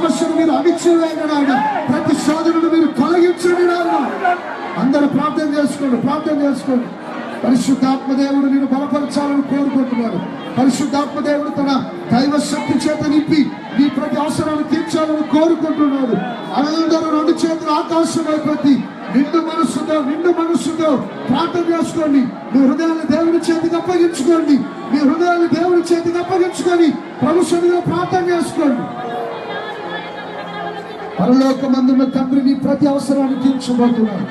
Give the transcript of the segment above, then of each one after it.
సమస్యను మీరు అణిచివేయండి నాయన. ప్రతి శోధనను మీరు తొలగించండి నాయన. అందరూ ప్రార్థన చేసుకోండి, ప్రార్థన చేసుకోండి. పరిశుద్ధాత్మ దేవుడు నేను బలపరచాలని కోరుకుంటున్నాను. పరిశుద్ధాత్మ దేవుడు తన దైవ శక్తి చేత నింపి నీ ప్రతి అవసరాన్ని తీర్చాలని కోరుకుంటున్నాడు. అందరూ రెండు చేతులు ఆకాశం వైపు నిండు మనస్సుతో ప్రార్థన చేసుకోండి. మీ హృదయాన్ని దేవుని చేతికి అప్పగించుకోండి. మీ హృదయాన్ని దేవుని చేతికి అప్పగించుకొని ప్రభు సన్నిధిలో ప్రార్థన చేసుకోండి. పరలోకమందున్న తండ్రి నీ ప్రతి అవసరాన్ని తీర్చబోతున్నాడు.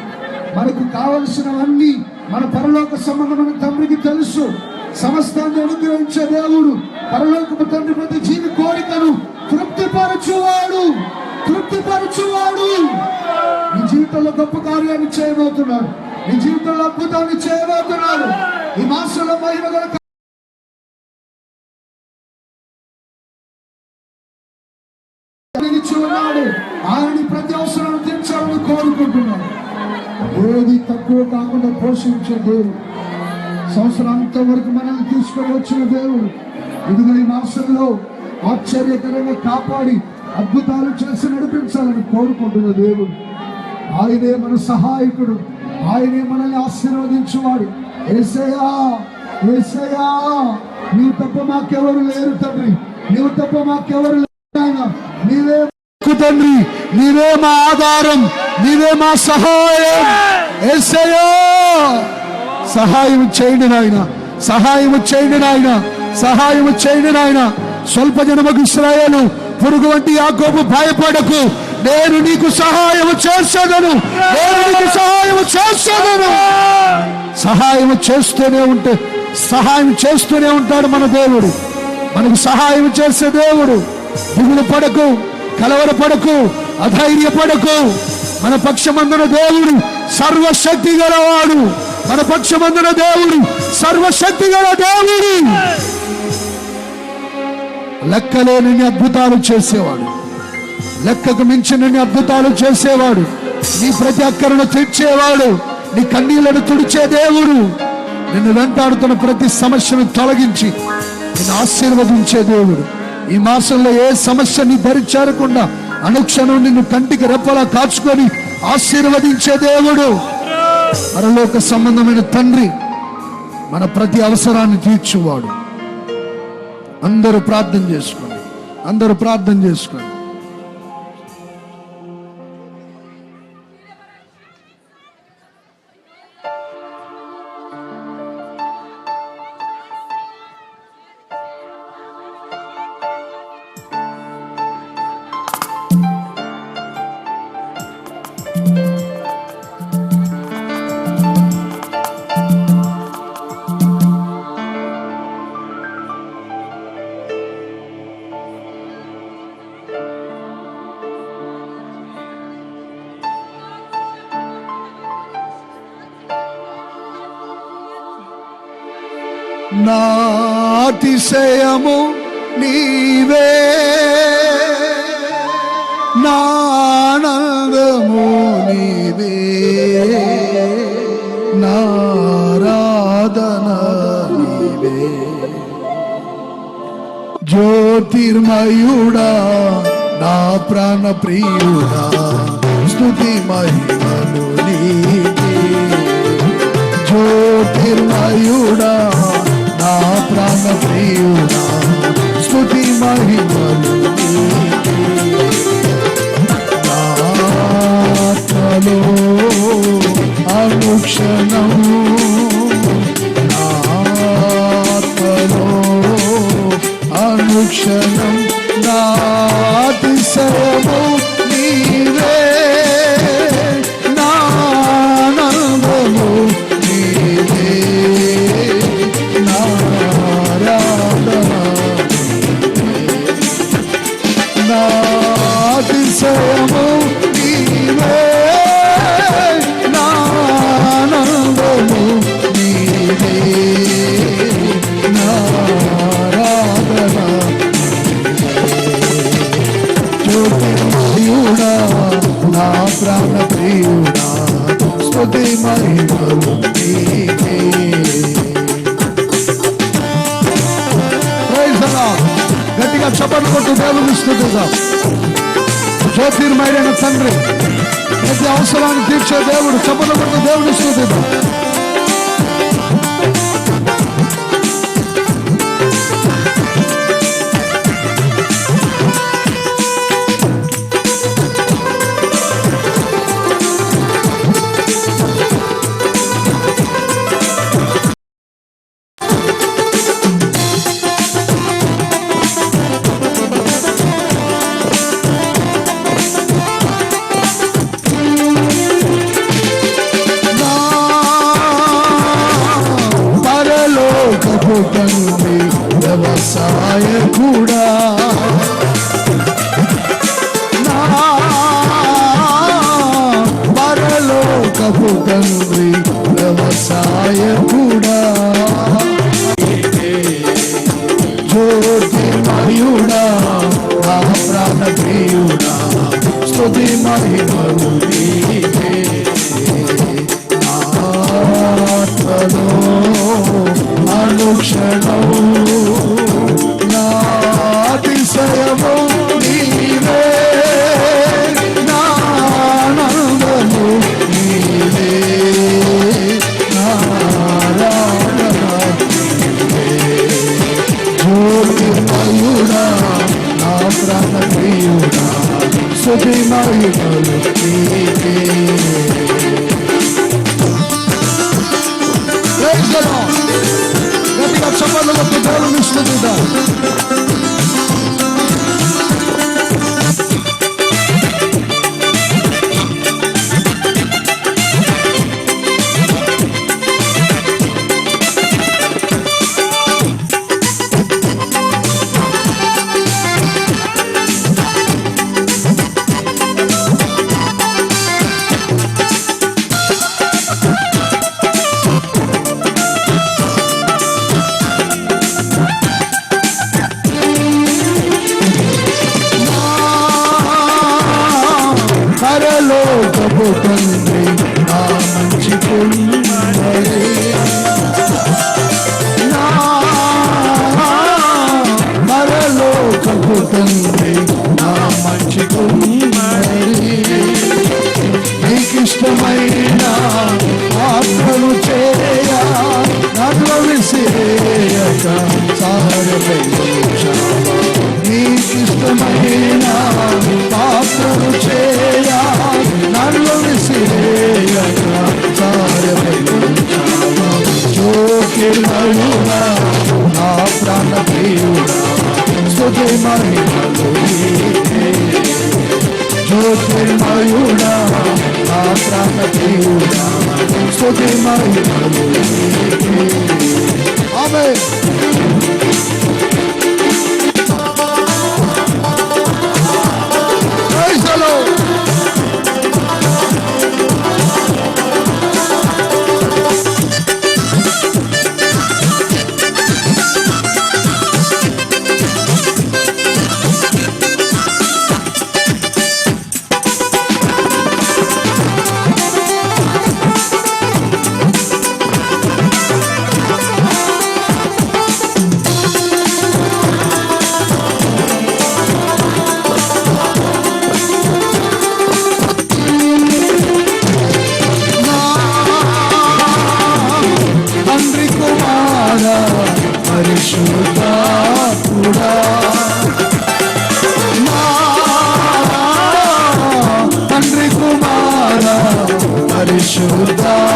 మనకు కావలసినవన్నీ మన పరలోక సంబంధమైన తండ్రికి తెలుసు. సమస్తాన్ని అనుగ్రహించే దేవుడు పరలోకపు తండ్రి ప్రతి జీవి కోరికను తృప్తిపరచువాడు. నీ జీవితంలో గొప్ప కార్యాన్ని చేయబోతున్నాడు. నీ జీవితంలో అద్భుతాన్ని చేయబోతున్నాడు. ఈ మాసంలో మహిమ గల ఆయన ప్రతి అవసరాన్ని తీర్చాలని కోరుకుంటున్నాడు. ఏది తక్కువ కాకుండా పోషించే దేవుడు, సంవత్సరాంత వరకు మనల్ని తీసుకొని వచ్చిన దేవుడు ఇదిగో ఈ మాసంలో ఆశ్చర్యకరంగా కాపాడి అద్భుతాలు చేసి నడిపించాలని కోరుకుంటున్న దేవుడు. ఆయనే మన సహాయకుడు, ఆయనే మనల్ని ఆశీర్వదించువాడు. యేసయ్యా యేసయ్యా నీవు తప్ప మాకెవరు లేరు తండ్రి, నీవు తప్ప మాకెవరు లేరు. నీవే తండ్రి, నీవే మా ఆధారం, నీవే మా సహాయం. యేసయ్యా సహాయం చేయండి నాయన, సహాయం చేయండి నాయన, సహాయం చేయండి నాయన. స్వల్ప జనముకు ఇశ్రాయేలు పురుగు వంటి యాకోబు భయపడకు, నేను నీకు సహాయం చేసేదను, నేను నీకు సహాయం చేసేదను. సహాయం చేస్తూనే ఉంటాడు మన దేవుడు. మనకు సహాయం చేసే దేవుడు. దిగులు పడకు, కలవరపడకు, అధైర్యపడకు. మన పక్షమందున దేవుడు సర్వశక్తి గలవాడు. మన పక్షమందున దేవుడు సర్వశక్తి గల దేవుడు. లెక్కలేని అద్భుతాలు చేసేవాడు, లెక్కకు మించిన అద్భుతాలు చేసేవాడు. నీ ప్రతి అక్కరను తీర్చేవాడు, నీ కన్నీళ్లను తుడిచే దేవుడు. నిన్ను వెంటాడుతున్న ప్రతి సమస్యను తొలగించి నిన్ను ఆశీర్వదించే దేవుడు. ఈ మాసంలో ఏ సమస్య నీ దరి చేరకుండా అనుక్షణం నిన్ను కంటికి రెప్పలా కాచుకొని ఆశీర్వదించే దేవుడు. పరలోక సంబంధమైన తండ్రి మన ప్రతి అవసరాన్ని తీర్చువాడు. అందరూ ప్రార్థన చేసుకోండి, అందరూ ప్రార్థన చేసుకోండి. నా అతిశయము నీవే, నా ఆనందము నీవే, నా ఆరాధన నీవే. జ్యోతిర్మయుడా నా ప్రాణ ప్రియుడా, స్తుతి మహిమలు నీకే. జ్యోతిర్మయుడా నా ప్రాణ ప్రియుడా, స్తుతి మహిమలు నీకే. నా ఆత్మలో అనుక్షణం, నా ఆత్మలో అనుక్షణం, నా అతిశయము నీవే, నా ఆనందము నీవే, నా ఆరాధన నా అతిశయము నీవే, నా ఆనందము నీవే, నా ఆరాధన. జ్యోతిర్మయుడా నా ప్రాణ ప్రియుడా, స్తుతి మహిమలు నీకే. గట్టిగా చప్పట్లు కొట్టు దేవుని స్తుతిద్దాం. జ్యోతిర్మయుడైన తండ్రి, ప్రతి అవసరాన్ని తీర్చే దేవుడు. చెప్పకుండా దేవుని స్తుతిద్దాం. తండ్రి వ్యవసాయ కూడా నా పరలోకపు తండ్రి వ్యవసాయ కూడా జ్యోతిమయుడా నా ప్రాణ ప్రియుడా స్తుతి మహిమలు నీకే. ఆత్మలో అనుక్షణం నా అతిశయము నీవే, నా ఆనందము నీవే, నా ఆరాధన నీవే. జ్యోతిర్మయుడా నా ప్రాణ ప్రియుడా స్తుతి మహిమలు నీకే. గట్టిగా చప్పట్లతో దేవుని స్తుతిద్దాం. పరలోకపు తండ్రి నా మంచి కుమ్మరి, నా పరలోకపు తండ్రి నా మంచి కుమ్మరి, నీకిష్టమైన ఆత్మను చేయ నన్ను విసిరేయక సారపై ఉంచావా. నీకిష్టమైన పాత్రను చేయ నన్ను విసిరేయక సారపై ఉంచావా. జ్యోతిర్మయుడా నా ప్రాణ ప్రియుడా స్తుతి మహిమలు నీకే. జ్యోతిర్మయుడా నా ప్రాణ ప్రియుడా స్తుతి మహిమలు నీకే. ఆమేన్. Praise the Lord. పరిశుద్ధాత్ముడా నా తండ్రి కుమారా పరిశుద్ధాత్ముడా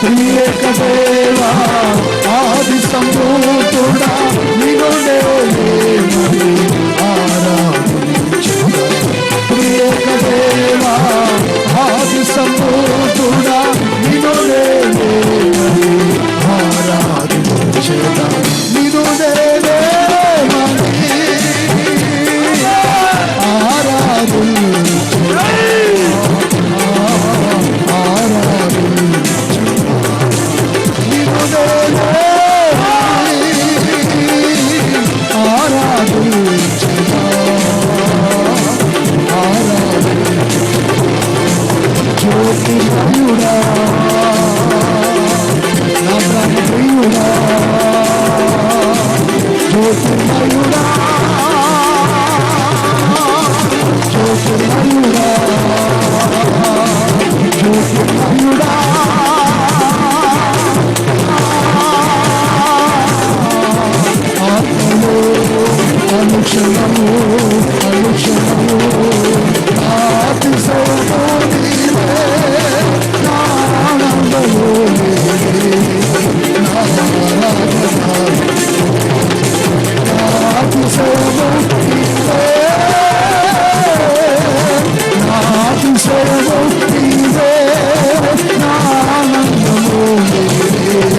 త్రియేక దేవా ఆది సంభూతుడా నిన్ను మరి ఆరాధించుదా. త్రియేక దేవా ఆది సంభూతుడా నిన్ను మరి ఆరాధించుదా. నిన్ను నేనే మరి ఆరాధించుదా. అనుక్షణము అనుక్షణము అతిశయము నీవే నా ఆనందము నీవే నా ఆరాధన అతిశయము నీవే నా అతిశయము నీవే నా ఆనందము నీవే నా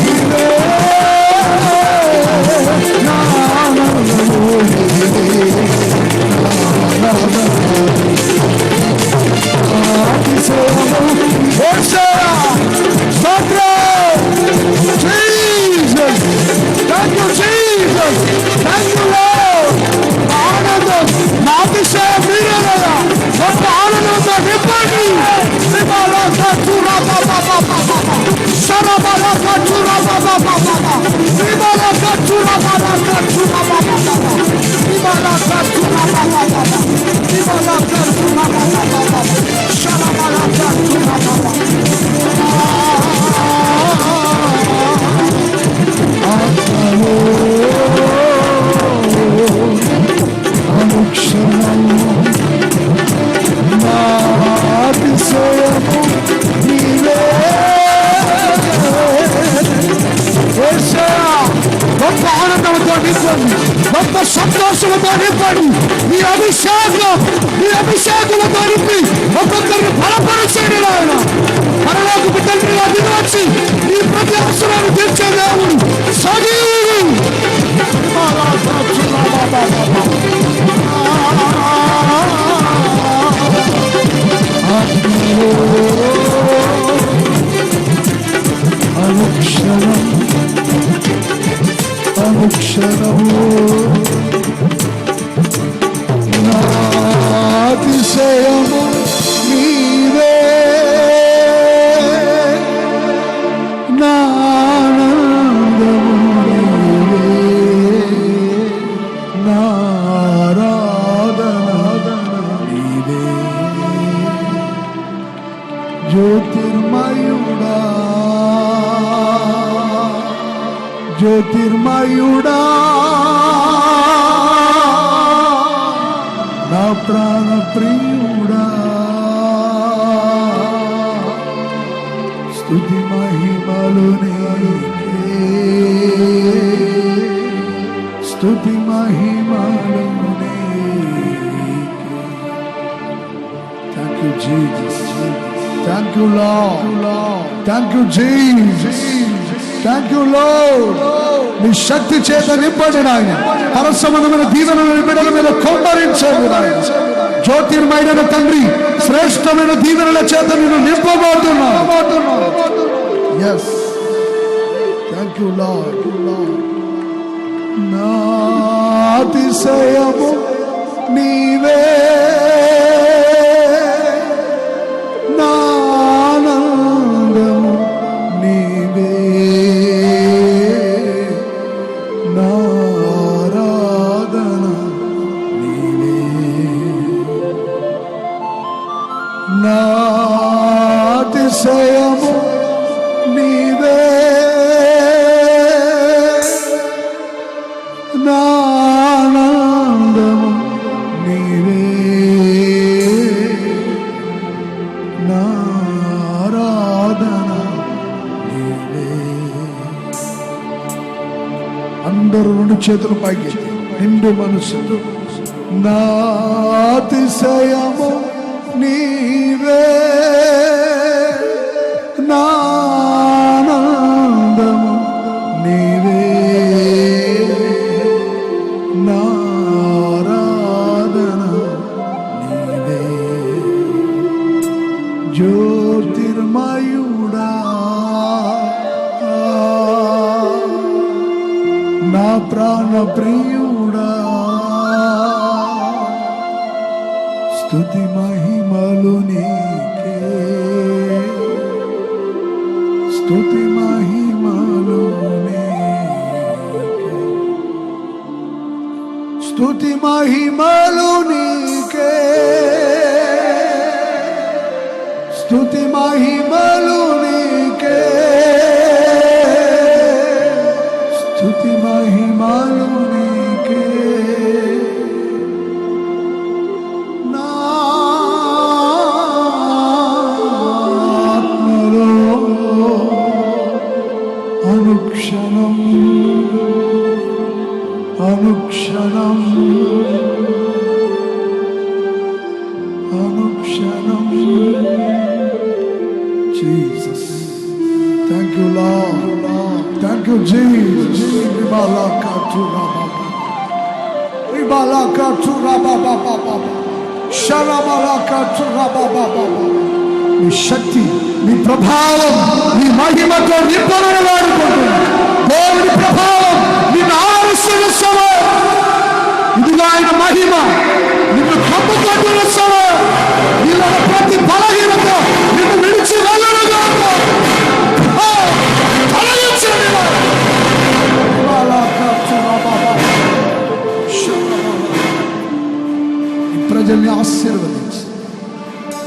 ఆరాధన గొప్ప సంతోషంతో నింపండి. మీ అభిషేకంతో నింపి ఒక్కొక్కరిని బలపరిచేది ఆయన పరలోకపు తండ్రిగా దిగొచ్చి ఈ ప్రతి అవసరాన్ని తీర్చే దేవుడు సజీవుడు. అనుక్షణం అనుక్షణము నా అతిశయము నీవే నా ఆనందము నీవే నా ఆరాధన నీవే జ్యోతిర్మయుడా జ్యోతిర్మయుడా నా ప్రాణ ప్రియుడా స్తుతి మహిమలు నీకే స్తుతి మహిమలు నీకే. Thank you Jesus, thank you Lord, thank you Jesus, thank you Lord. నీ శక్తి చేత నింపండి నాయన. పరసమమైన దీవెనలను బిడ్డల మీద కుమ్మరించండి నాయన. జ్యోతిర్మయుడైన తండ్రి శ్రేష్టమైన దీవెనల చేత నేను నింపబోతున్నాను. yes thank you Lord. నా అతిశయము నీవే నా ఆనందము నీవే నా ఆరాధన నీవే నా అతిశయము నీవే నా ఆనందము నీవే నా ఆరాధన నీవే. అందరూ రెండు చేతులు పైకి నిండు మనసుతో నా అతిశయము నీవే నా ఆనందము నీవే నా ఆరాధన నీవే జ్యోతిర్మయుడా నా ప్రాణ ప్రియుడా స్తుతి మహిమలు నీకే స్తుతి మహిమలు నీకే స్తుతి మహిమలు నీకే Jesus. Thank you, Lord. Thank you, Jesus. నీ శక్తి, నీ ప్రభావం, నీ మహిమతో నింపబడిన వాడుకుంటున్నా. దేవుని ప్రభావం నిన్ను ఆవరిస్తున్న సమయం, ఇదిగా ఆయన మహిమ నిన్ను కప్పుకుంటున్న సమయం. నీలో ప్రతి బలహీనత నిన్ను విడిచి వెళ్ళనుగా ప్రజల్ని ఆశీర్వదించి,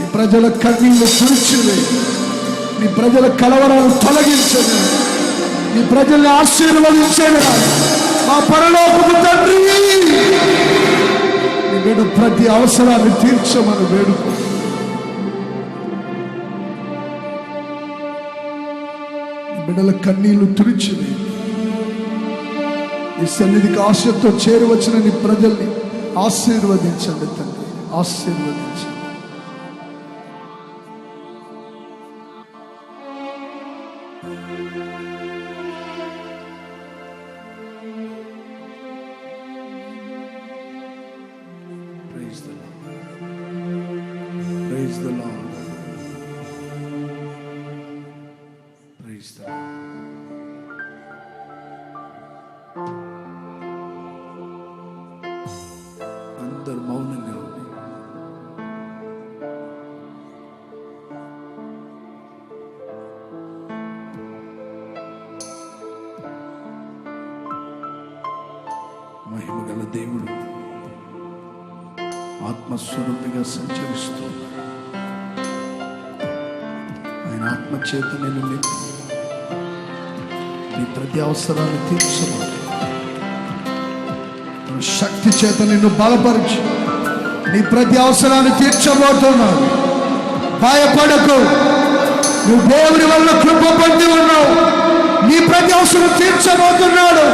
ఈ ప్రజల కన్నీళ్లు తుడిచివేయి, నీ ప్రజల కలవరాలు తొలగించండి, నీ ప్రజల్ని ఆశీర్వదించండి. మా పరలోకపు తండ్రి, నీ బిడ్డ ప్రతి అవసరాన్ని తీర్చమని వేడుకో. బిడ్డల కన్నీళ్లు తుడిచివేయి. ఈ సన్నిధికి ఆశతో చేరువచ్చిన నీ ప్రజల్ని ఆశీర్వదించండి తండ్రి, ఆశీర్వదించండి. Praise the Lord. Praise the Lord. Praise the Lord. అందరు మౌనంగా ఉంది. మహిమగల దేవుడు ఆత్మస్వరూపిగా సంచరిస్తూ ఆయన ఆత్మచేత నేను నీ ప్రతి అవసరాన్ని తీర్చబోతు, శక్తి చేత నిన్ను బలపరిచి నీ ప్రతి అవసరాన్ని తీర్చబోతున్నావు. భయపడకు, నువ్వు దేవుని వల్ల కృప పొంది ఉన్నావు. నీ ప్రతి అవసరం తీర్చబోతున్నాడు,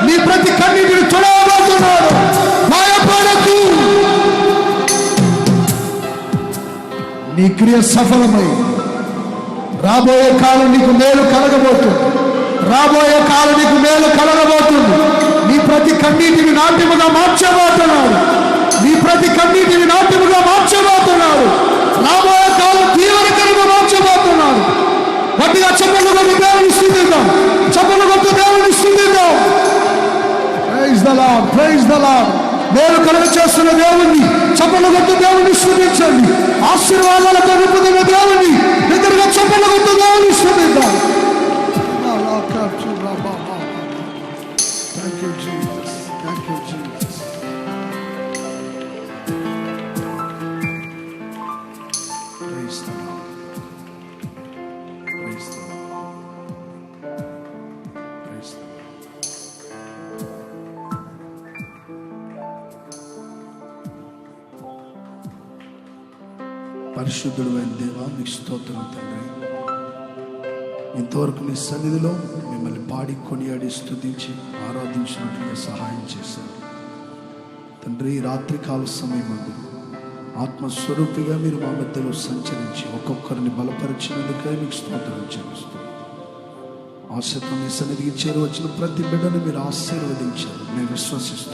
నీ ప్రతి కన్నీటిని తొలగబోతున్నాడు. భయపడకు, నీ క్రియ సఫలమై రాబోయే కాలం నీకు మేలు కలగబోతుంది. రాబోయే కాలం నీకు మేలు కలగబోతుంది. నీ ప్రతి కన్నీటిని నాట్యముగా మార్చబోతున్నాడు. నీ ప్రతి కన్నీటిని నాట్యముగా మార్చబోతున్నాడు. రాబోయే కాలం తీవ్రకరంగా మార్చబోతున్నాడు. గట్టిగా చప్పట్లు కొట్టి దేవుని స్తుతిద్దాం, చప్పట్లు కొట్టి దేవుని స్తుతిద్దాం. Praise the Lord, praise the Lord. మేలు కలుగ చేస్తున్న దేవుణ్ణి చప్పట్లు కొట్టి దేవుని స్తుతించండి. ఆశీర్వాదాలతో నింపుతున్న దేవుణ్ణి దగ్గరగా చప్పట్లు కొట్టి దేవుని స్తుతిద్దాం. Thank you, Jesus. Thank you, Jesus. Praise the Lord. Praise the Lord. Praise the Lord. పరిశుద్ధుడైన దేవా, నీకు స్తోత్రం తండ్రి. ఇంతవరకు నీ సన్నిధిలో మిమ్మల్ని పాడి కొనియాడి స్తుతించి ఆరాధించినట్లుగా సహాయం చేశారు తండ్రి. రాత్రికాల సమయమందు ఆత్మస్వరూపిగా మీరు మా మధ్యలో సంచరించి ఒక్కొక్కరిని బలపరిచినందుకే మీకు స్తోత్రం చెల్లిస్తూ, ఆశతో మీ సన్నిధికి చేరువచ్చిన ప్రతి బిడ్డను మీరు ఆశీర్వదించారు నేను విశ్వసిస్తాను.